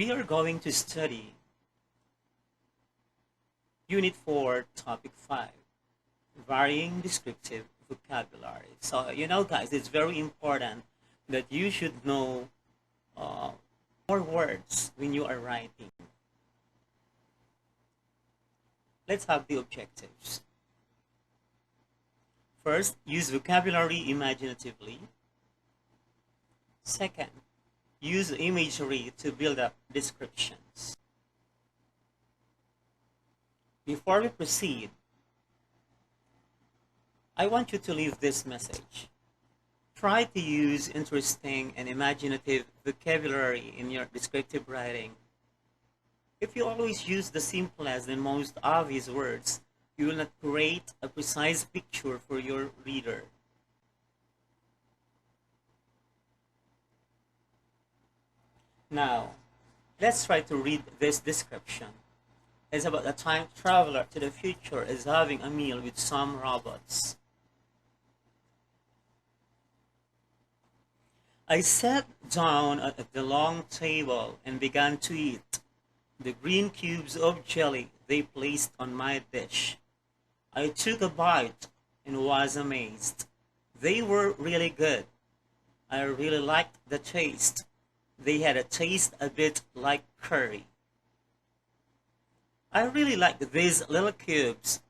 We are going to study Unit 4, Topic 5, Varying Descriptive Vocabulary. So, guys, it's very important that you should know uh, more words when you are writing. Let's have the objectives. First, use vocabulary imaginatively. Second, use imagery to build up descriptions. Before we proceed, I want you to leave this message. Try to use interesting and imaginative vocabulary in your descriptive writing. If you always use the simplest and most obvious words, you will not create a precise picture for your reader. Now, let's try to read this description. It's about a time traveler to the future is having a meal with some robots. I sat down at the long table and began to eat the green cubes of jelly they placed on my dish. I took a bite and was amazed. They were really good. I really liked the taste. They had a taste a bit like curry. I really like these little cubes.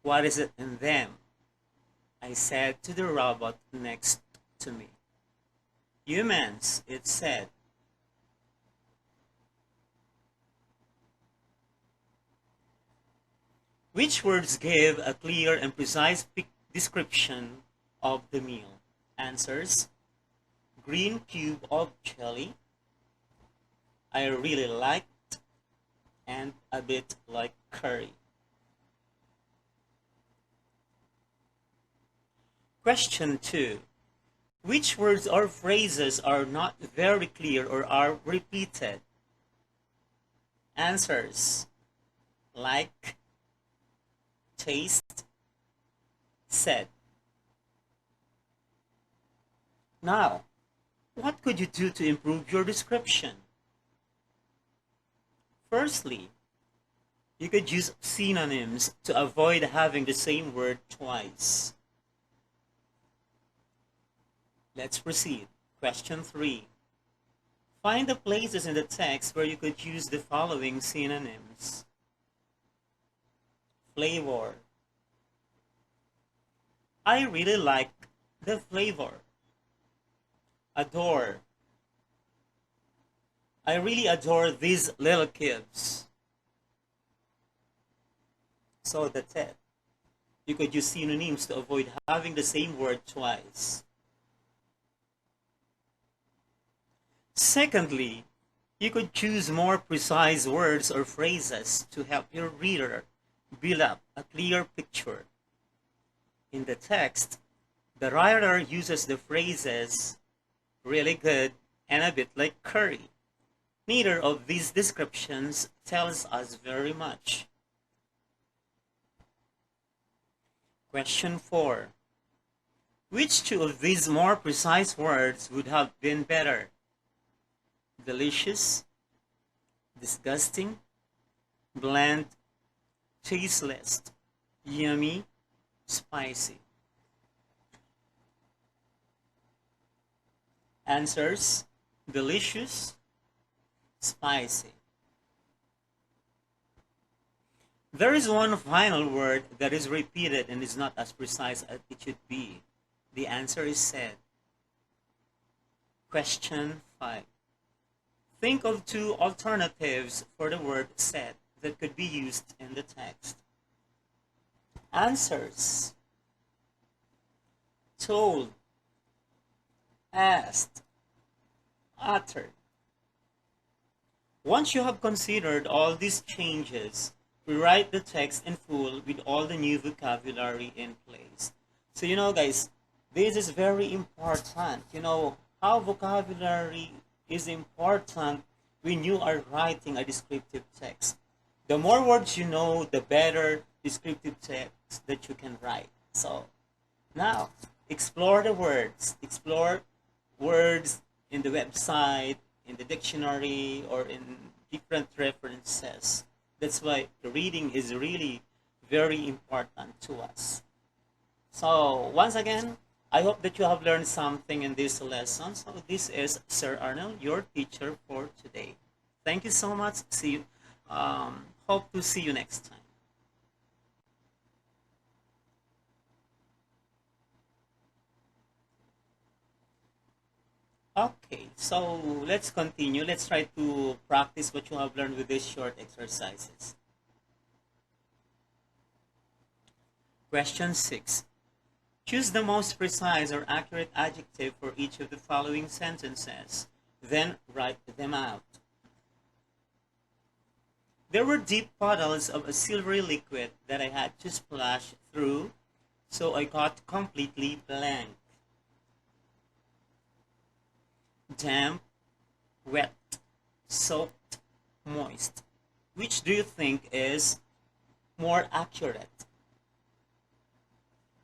What is it in them? I said to the robot next to me. Humans, it said. Which words give a clear and precise description of the meal? Answers: green cube of jelly, I really liked, and a bit like curry. Question 2. Which words or phrases are not very clear or are repeated? Answers: like, taste, said. Now, what could you do to improve your description? Firstly, you could use synonyms to avoid having the same word twice. Let's proceed. Question 3. Find the places in the text where you could use the following synonyms. Flavor. I really like the flavor. Adore. I really adore these little cubes. So that's it. You could use synonyms to avoid having the same word twice. Secondly, you could choose more precise words or phrases to help your reader build up a clear picture. In the text, the writer uses the phrases really good and a bit like curry. Neither of these descriptions tells us very much. Question 4. Which two of these more precise words would have been better? Delicious, disgusting, bland, tasteless, yummy, spicy. Answers: delicious, spicy. There is one final word that is repeated and is not as precise as it should be. The answer is said. Question 5. Think of two alternatives for the word said that could be used in the text. Answers: told, asked, uttered. Once you have considered all these changes, rewrite the text in full with all the new vocabulary in place. So guys, this is very important. How vocabulary is important when you are writing a descriptive text. The more words you know, the better descriptive text that you can write. So now, explore the words. Explore words in the website, in the dictionary or in different references. That's why the reading is really very important to us. So once again, I hope that you have learned something in this lesson. So this is Sir Arnold, your teacher for today. Thank you so much. See you. Hope to see you next time. Okay, so let's continue. Let's try to practice what you have learned with these short exercises. Question 6. Choose the most precise or accurate adjective for each of the following sentences. Then write them out. There were deep puddles of a silvery liquid that I had to splash through, so I got completely blank. Damp, wet, soaked, moist. Which do you think is more accurate?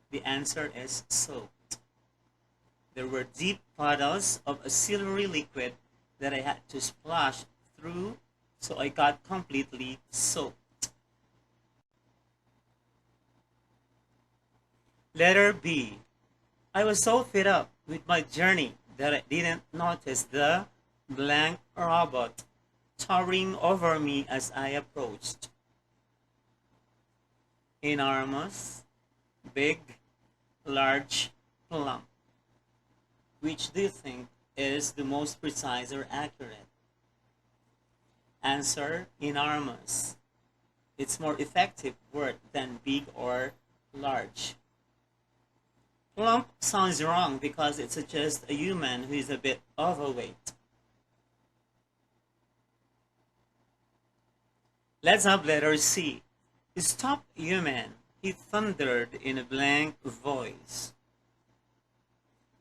The answer is soaked. There were deep puddles of a silvery liquid that I had to splash through, so I got completely soaked. Letter B. I was so fed up with my journey that I didn't notice the blank robot towering over me as I approached. Enormous, big, large, plump. Which do you think is the most precise or accurate? Answer, enormous. It's more effective word than big or large. Plump sounds wrong because it suggests a human who is a bit overweight. Let's have letter C. Stop, human, he thundered in a blank voice.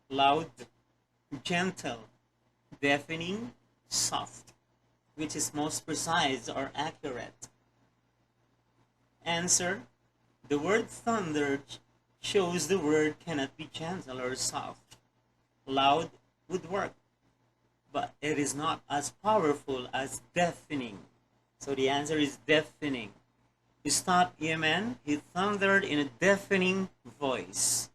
Loud, gentle, deafening, soft. Which is most precise or accurate? Answer, the word thundered shows the word cannot be gentle or soft. Loud would work, but it is not as powerful as deafening. So the answer is deafening. Stop, Yemen, he thundered in a deafening voice.